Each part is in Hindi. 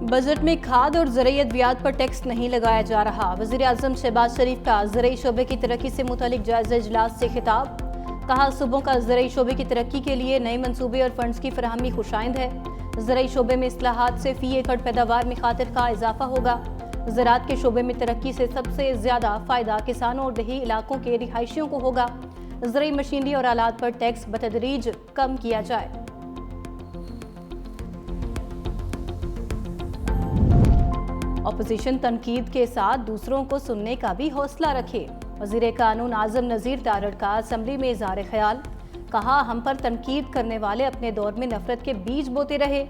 बजट में खाद और ज़राई अद्वियात पर टैक्स नहीं लगाया जा रहा। वज़ीर-ए-आज़म शहबाज शरीफ का ज़राई शोबे की तरक्की से मुतालिक जायज़ा इजलास से खिताब। कहा, सूबों का ज़राई शोबे की तरक्की के लिए नए मंसूबे और फंड्स की फराहमी खुशाइंद है। ज़राई शोबे में इस्लाहात से फी एकड़ पैदावार में खातिर का इजाफा होगा। ज़राअत के शोबे में तरक्की से सबसे ज्यादा फायदा किसानों और दही इलाकों के रिहायशियों को होगा। ज़राई मशीनरी और आलात पर टैक्स बतदरीज कम किया जाए। अपोजिशन तनकीद के साथ दूसरों को सुनने का भी हौसला रखे। वज़ीर कानून आज़म नज़ीर तारड़ का असम्बली में इज़हार ख्याल। कहा, हम पर तनकीद करने वाले अपने दौर में नफरत के बीज बोते रहे।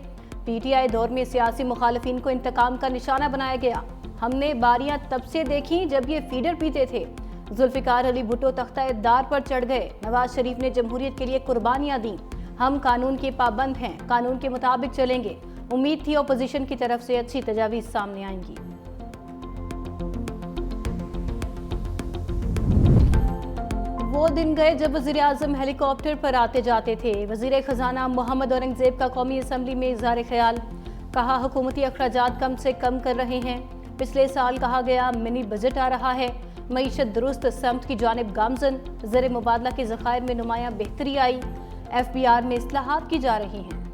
PTI दौर में सियासी मुखालिफिन को इंतकाम का निशाना बनाया गया। हमने बारियां तब से देखी जब ये फीडर पीते थे। जुल्फ़िकार अली भुट्टो तख्ता-ए-दार पर चढ़ गए। नवाज शरीफ ने जमहूरियत के लिए कुर्बानियां दी। हम कानून के पाबंद हैं, कानून के मुताबिक चलेंगे। उम्मीद थी अपोजिशन की तरफ से अच्छी तजावीज़ सामने आएंगी। वो दिन गए जब वज़ीर-ए-आज़म हेलीकॉप्टर पर आते जाते थे। वज़ीर खजाना मोहम्मद औरंगज़ेब का कौमी असम्बली में इज़हार ख्याल। कहा, हुकूमती अखराजात कम से कम कर रहे हैं। पिछले साल कहा गया मिनी बजट आ रहा है। मईशत दुरुस्त समत की जानिब गामजन। ज़र मुबादला के ज़खायर में नुमाया बेहतरी आई। FBR में इस्लाहात की जा रही हैं।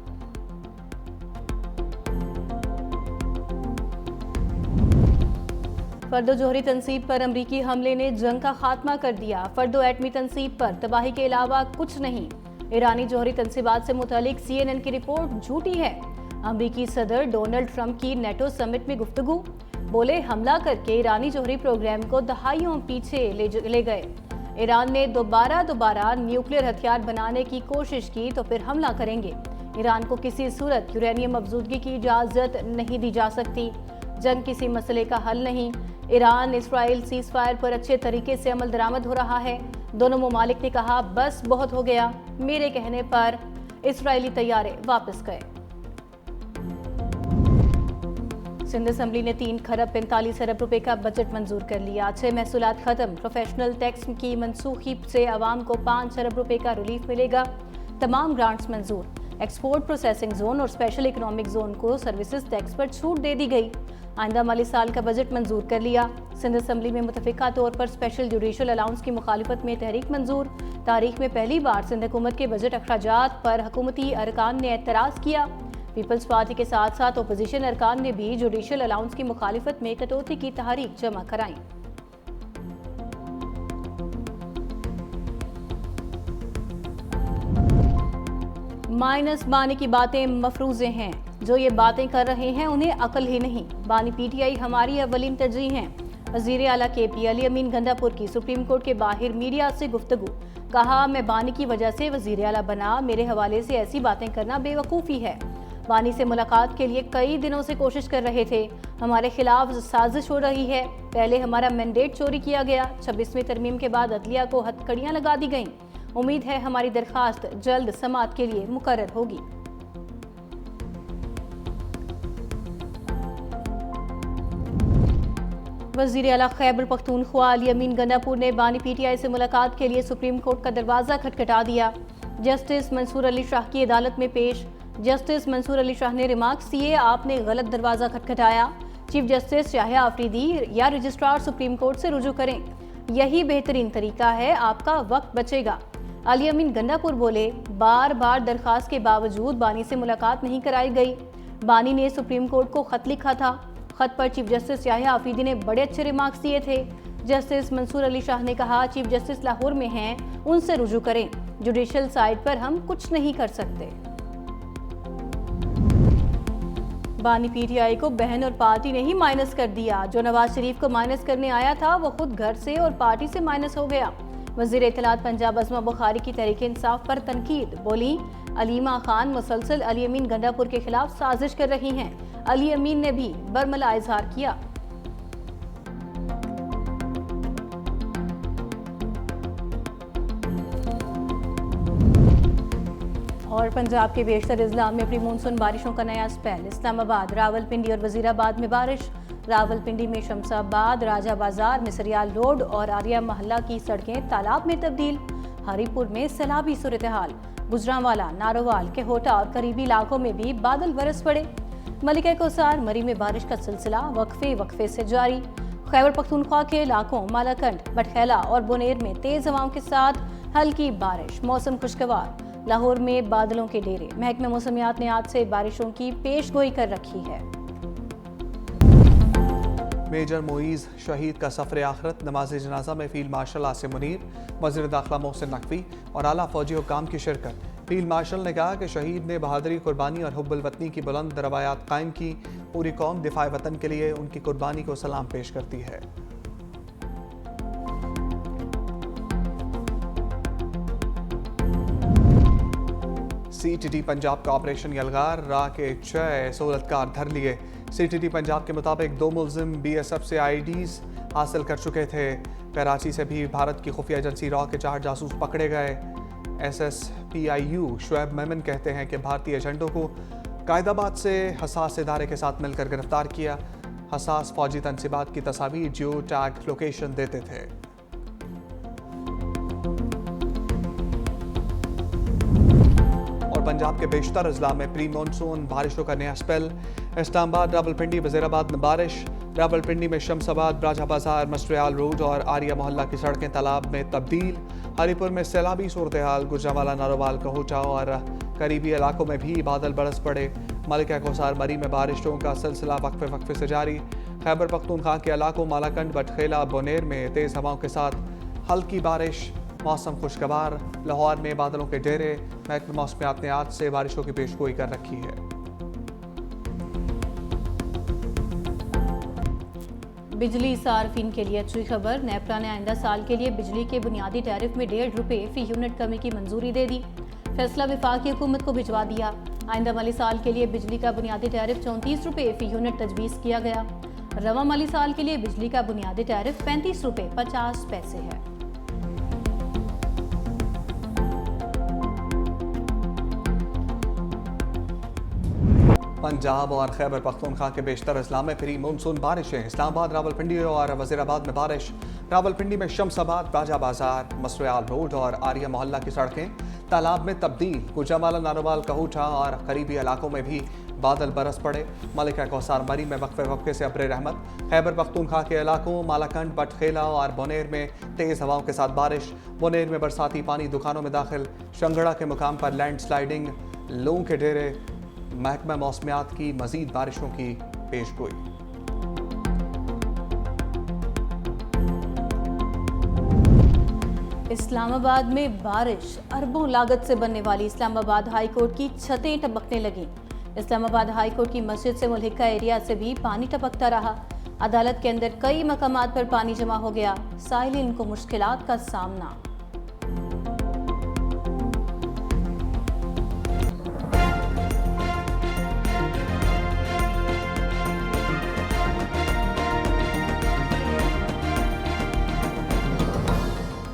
फर्दो जोहरी तनसीब पर अमरीकी हमले ने जंग का खात्मा कर दिया। फर्दो एटमी तनसीब पर तबाही के अलावा कुछ नहीं। ईरानी जोहरी तनसीबात से मुतालिक CNN की रिपोर्ट झूठी है। अमरीकी सदर डोनाल्ड ट्रंप की नेटो समिट में गुफ्तगू। बोले, हमला करके ईरानी जोहरी प्रोग्राम को दहाइयों पीछे ले गए। ईरान ने दोबारा न्यूक्लियर हथियार बनाने की कोशिश की तो फिर हमला करेंगे। ईरान को किसी सूरत यूरेनियम अफजूदगी की इजाज़त नहीं दी जा सकती। जंग किसी मसले का हल नहीं। ईरान इसराइल सीज फायर पर अच्छे तरीके से अमल दरामद हो रहा है। दोनों ममालिक ने कहा, बस बहुत हो गया। मेरे कहने पर इसराइली तैयारे वापस गए। सिंध असम्बली ने 3 खरब 45 अरब रुपए का बजट मंजूर कर लिया। 6 महसूलात खत्म। प्रोफेशनल टैक्स की मनसूखी से आवाम को 5 अरब रुपए का रिलीफ मिलेगा। तमाम ग्रांट्स मंजूर। एक्सपोर्ट प्रोसेसिंग जोन और स्पेशल इकोनॉमिक जोन को सर्विसेज टैक्स पर छूट दे दी गई। आइंदा माली साल का बजट मंजूर कर लिया। सिंध असम्बली में मुतफ़िका तौर पर स्पेशल जुडिशल अलाउंस की मुखालिफत में तहरीक मंजूर। तारीख में पहली बार सिंध हुकूमत के बजट अखराजात पर हुकूमती अरकान ने एतराज़ किया। पीपल्स पार्टी के साथ साथ अपोजिशन अरकान ने भी जुडिशल अलाउंस की मुखालिफत में कटौती की तहरीक जमा कराई। माइनस बानी की बातें मफरूज़े हैं। जो ये बातें कर रहे हैं उन्हें अकल ही नहीं। बानी PTI हमारी अवलीन तरजीह हैं। वज़ीर आला KP अली अमीन गंडापुर की सुप्रीम कोर्ट के बाहर मीडिया से गुफ्तगू। कहा, मैं बानी की वजह से वज़ीर आला बना। मेरे हवाले से ऐसी बातें करना बेवकूफ़ी है। बानी से मुलाकात के लिए कई दिनों से कोशिश कर रहे थे। हमारे खिलाफ साजिश हो रही है। पहले हमारा मैंडेट चोरी किया गया। 26वीं तरमीम के बाद अदलिया को हथकड़ियाँ लगा दी गईं। उम्मीद है हमारी दरखास्त जल्द समाअत के लिए मुकर्रर होगी। वज़ीर आला खैबर पख्तूनख्वा अली अमीन गंडापुर ने बानी PTI से मुलाकात के लिए सुप्रीम कोर्ट का दरवाज़ा खटखटा दिया। जस्टिस मंसूर अली शाह की अदालत में पेश। जस्टिस मंसूर अली शाह ने रिमार्क्स दिए, आपने गलत दरवाज़ा खटखटाया। चीफ जस्टिस याहिया आफरीदी या रजिस्ट्रार सुप्रीम कोर्ट से रुजू करें। यही बेहतरीन तरीका है, आपका वक्त बचेगा। अली अमीन गंडापुर बोले, बार बार दरखास्त के बावजूद बानी से मुलाकात नहीं कराई गई। बानी ने सुप्रीम कोर्ट को खत लिखा था। खत पर चीफ जस्टिस याहिया आफरीदी ने बड़े अच्छे रिमार्क्स दिए थे। जस्टिस मंसूर अली शाह ने कहा, चीफ जस्टिस लाहौर में हैं, उनसे रुजू करें। जुडिशल साइड पर हम कुछ नहीं कर सकते। बानी PTI को बहन और पार्टी ने ही माइनस कर दिया। जो नवाज शरीफ को माइनस करने आया था वो खुद घर से और पार्टी से माइनस हो गया। वज़ीर इत्तलात पंजाब अज़मा बुखारी की तहरीक इंसाफ पर तनकीद। बोली, अलीमा खान मुसलसल अली अमीन गंडापुर के खिलाफ साजिश कर रही हैं। अली अमीन ने भी बरमला इजहार किया। और पंजाब के बेशतर अजला में प्री मानसून बारिशों का नया स्पेल। इस्लामाबाद, रावलपिंडी और वजीराबाद में बारिश। रावलपिंडी में शमसाबाद, राजा बाजार, मिसरियाल रोड और आर्या महल्ला की सड़कें तालाब में तब्दील। हरीपुर में सैलाबी सूरत हाल। गुजरांवाला, नारोवाल, केहोटा और करीबी इलाकों में भी बादल बरस पड़े। मलिका कोसार मरी में बारिश का सिलसिला वक्फे से जारी। खैबर पख्तूनख्वा के इलाकों मालाकंड, बटखेला और बुनेर में तेज हवाओं के साथ हल्की बारिश। मौसम खुशगवार। लाहौर में बादलों के डेरे। महकमा मौसमियात ने आज से बारिशों की पेशगोई कर रखी है। मेजर मोईज़ शहीद का सफ़र आखिरत। नमाज जनाजा में फील्ड मार्शल आसिम मुनीर, वज़ीर दाखिला मोहसिन नकवी और आला फौजी हुक्काम की शिरकत। फील्ड मार्शल ने कहा कि शहीद ने बहादुरी, कुर्बानी और हुब्बुल वतनी की बुलंद रवायात कायम की। पूरी कौम दिफाए वतन के लिए उनकी कुर्बानी को सलाम पेश करती है। CTT पंजाब का ऑपरेशन यलगार। राह के 6 सहूलतकार धर लिए। CTT पंजाब के मुताबिक 2 मुलजिम BSF से IDs हासिल कर चुके थे। कराची से भी भारत की खुफिया एजेंसी रॉ के 4 जासूस पकड़े गए। SSPIU शुएब मेमन कहते हैं कि भारतीय एजेंटों को कायदाबाद से हसास इदारे के साथ मिलकर गिरफ्तार किया। हसास फौजी तनसीबात की तस्वीर जियो टैग लोकेशन देते थे। पंजाब के बेशतर अजला में प्री मानसून बारिशों का नया स्पेल। इस्लामाबाद, रावलपिंडी, वजीराबाद में बारिश। रावलपिंडी में शमसाबाद, राजा बाजार, मस्ट्रियाल रोड और आर्या मोहल्ला की सड़कें तालाब में तब्दील। हरीपुर में सैलाबी सूरत हाल। गुजरांवाला, नारोवाल, कहूटा और करीबी इलाकों में भी बादल बरस पड़े। मलिका कोसार मरी में बारिशों का सिलसिला वक्फे से जारी। खैबर पख्तूनख्वा के इलाकों मालाकंड, बटखेला, बुनेर में तेज़ हवाओं के साथ हल्की बारिश। मौसम खुशगवार। लाहौर में बादलों के डेरे। महकमा मौसमियात ने आज से बारिशों की पेशगोई कर रखी है। बिजली सार्फिन के लिए अच्छी खबर। नेपरा ने आइंदा साल के लिए बिजली के बुनियादी टैरिफ में 1.5 रुपये फी यूनिट कमी की मंजूरी दे दी। फैसला वफाकी हुकूमत को भिजवा दिया। आइंदा माली साल के लिए बिजली का बुनियादी टैरिफ 34 रुपये फी यूनिट तजवीज़ किया गया। रवा माली साल के लिए बिजली का बुनियादी टैरिफ 35 रुपये 50 पैसे है। पंजाब और खैबर पख्तूनख्वा के बेशतर अजला में प्री मानसून बारिशें। इस्लामाबाद, रावलपिंडी और वजीराबाद में बारिश। रावलपिंडी में शमसाबाद, राजा बाजार, मस्ट्रियाल रोड और आर्या मोहल्ला की सड़कें तालाब में तब्दील। गुजरांवाला, नारोवाल, कहूटा और करीबी इलाकों में भी बादल बरस पड़े। मलिका कोसार मरी में वक्फे से अब्र रहमत। खैबर पख्तूनख्वा के इलाकों मालाकंड, बटखेला और बुनेर में तेज़ हवाओं के साथ बारिश। बुनेर में बरसाती पानी दुकानों में दाखिल। शंगड़ा के मुकाम पर लैंडस्लाइडिंग। लोगों के डेरे। महकमा मौसमियात की मजीद बारिशों की पेशगोई। इस्लामाबाद में बारिश। अरबों लागत से बनने वाली इस्लामाबाद हाई कोर्ट की छतें टपकने लगीं। इस्लामाबाद हाई कोर्ट की मस्जिद से मुल्हिका एरिया से भी पानी टपकता रहा। अदालत के अंदर कई मकामात पर पानी जमा हो गया। साइलिन को मुश्किलात का सामना।